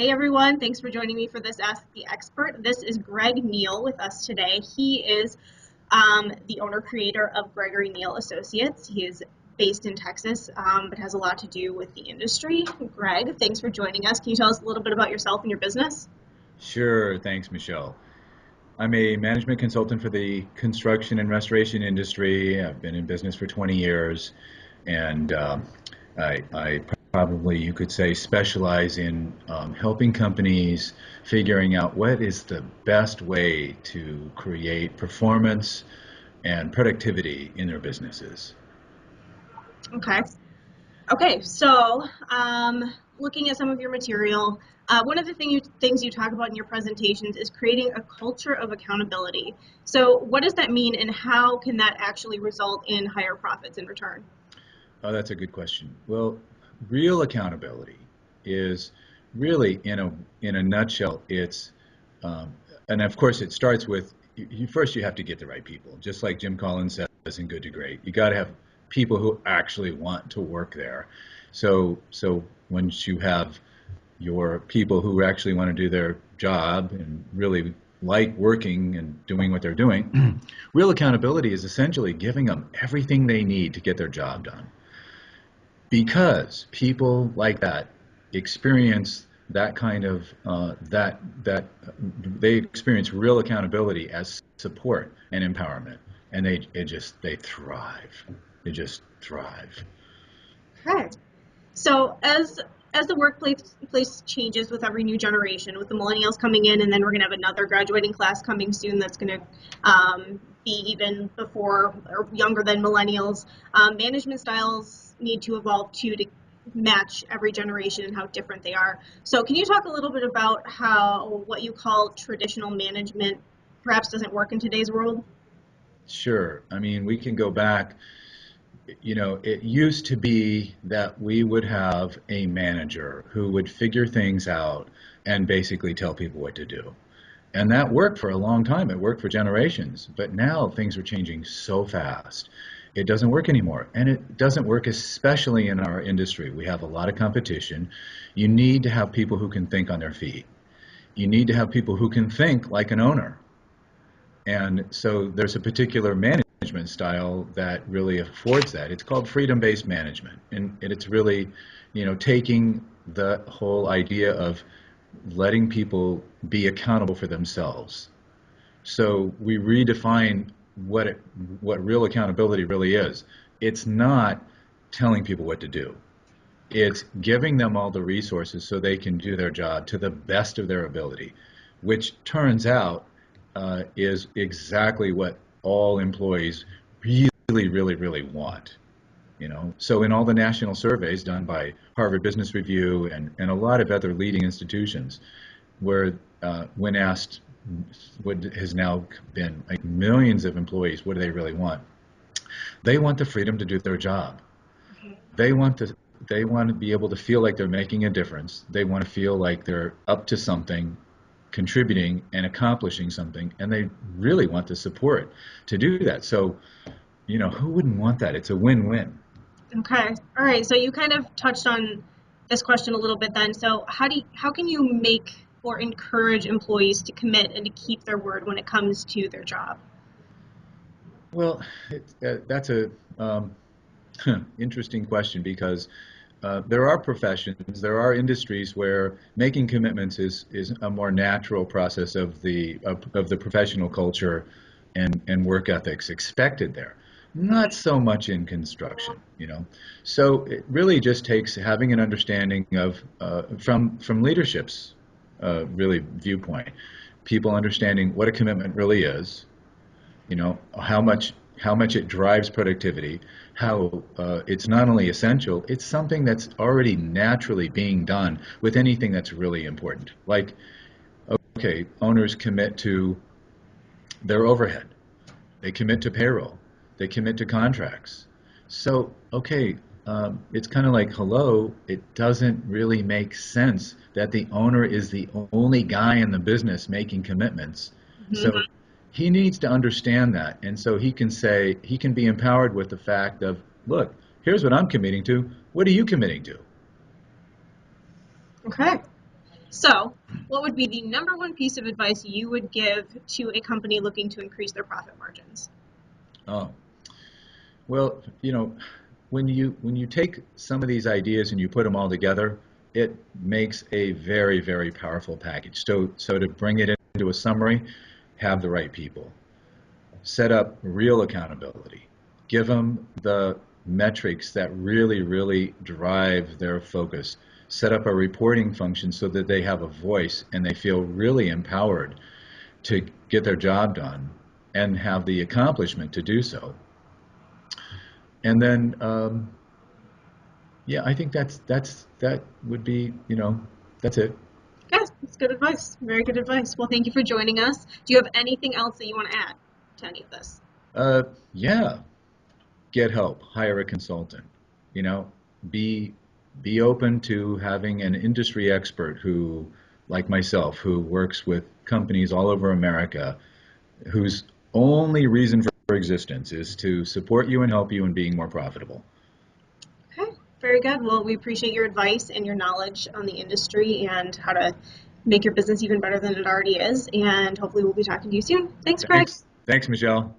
Hey everyone, thanks for joining me for this Ask the Expert. This is Greg Neal with us today. He is the owner creator of Gregory Neal Associates. He is based in Texas, but has a lot to do with the industry. Greg, thanks for joining us. Can you tell us a little bit about yourself and your business? Sure, thanks, Michelle. I'm a management consultant for the construction and restoration industry. I've been in business for 20 years, and I probably, you could say, specialize in helping companies figuring out what is the best way to create performance and productivity in their businesses. Okay. Okay, so looking at some of your material, one of the things you talk about in your presentations is creating a culture of accountability. So what does that mean, and how can that actually result in higher profits in return? Oh, that's a good question. Well, real accountability is really, in a nutshell, and of course, it starts with first you have to get the right people. Just like Jim Collins says in Good to Great, you got to have people who actually want to work there. So once you have your people who actually want to do their job and really like working and doing what they're doing, real accountability is essentially giving them everything they need to get their job done. Because people like that experience that kind of that they experience real accountability as support and empowerment, and they thrive. They just thrive. Okay. So as the workplace changes with every new generation, with the millennials coming in, and then we're going to have another graduating class coming soon that's going to be even before or younger than millennials, management styles need to evolve too to match every generation and how different they are. So can you talk a little bit about how what you call traditional management perhaps doesn't work in today's world? Sure. I mean, we can go back. It used to be that we would have a manager who would figure things out and basically tell people what to do. And that worked for a long time. It worked for generations. But now things are changing so fast. It doesn't work anymore. And it doesn't work especially in our industry. We have a lot of competition. You need to have people who can think on their feet. You need to have people who can think like an owner. And so there's a particular management style that really affords that. It's called freedom-based management. And it's really, taking the whole idea of letting people be accountable for themselves. So we redefine what real accountability really is. It's not telling people what to do. It's giving them all the resources so they can do their job to the best of their ability, which turns out is exactly what all employees really, really, really want. So in all the national surveys done by Harvard Business Review and a lot of other leading institutions, where when asked what has now been like millions of employees, what do they really want? They want the freedom to do their job. They want to they want to be able to feel like they're making a difference. They want to feel like they're up to something, contributing and accomplishing something, and they really want the support to do that. So, who wouldn't want that? It's a win-win. Okay. All right. So you kind of touched on this question a little bit then. So how can you make or encourage employees to commit and to keep their word when it comes to their job? Well, that's a interesting question because there are professions, there are industries where making commitments is a more natural process of the professional culture and work ethics expected there. Not so much in construction. So it really just takes having an understanding of from leadership's really viewpoint, people understanding what a commitment really is, how much it drives productivity, how it's not only essential, it's something that's already naturally being done with anything that's really important. Like, okay, owners commit to their overhead, they commit to payroll, they commit to contracts. So, okay, it's kind of like, hello, it doesn't really make sense that the owner is the only guy in the business making commitments. So he needs to understand that. And so he can be empowered with the fact of, look, here's what I'm committing to. What are you committing to? Okay. So, what would be the number one piece of advice you would give to a company looking to increase their profit margins? Oh, well, when you take some of these ideas and you put them all together, it makes a very, very powerful package. So to bring it into a summary, have the right people, set up real accountability, give them the metrics that really, really drive their focus, set up a reporting function so that they have a voice and they feel really empowered to get their job done and have the accomplishment to do so. And then, yeah, I think that would be, that's it. Yes, that's good advice. Very good advice. Well, thank you for joining us. Do you have anything else that you want to add to any of this? Yeah, get help, hire a consultant. You know, be be open to having an industry expert who, like myself, who works with companies all over America, whose only reason for existence is to support you and help you in being more profitable. Okay, very good. Well, we appreciate your advice and your knowledge on the industry and how to make your business even better than it already is. And hopefully, we'll be talking to you soon. Thanks, Craig. Thanks, Michelle.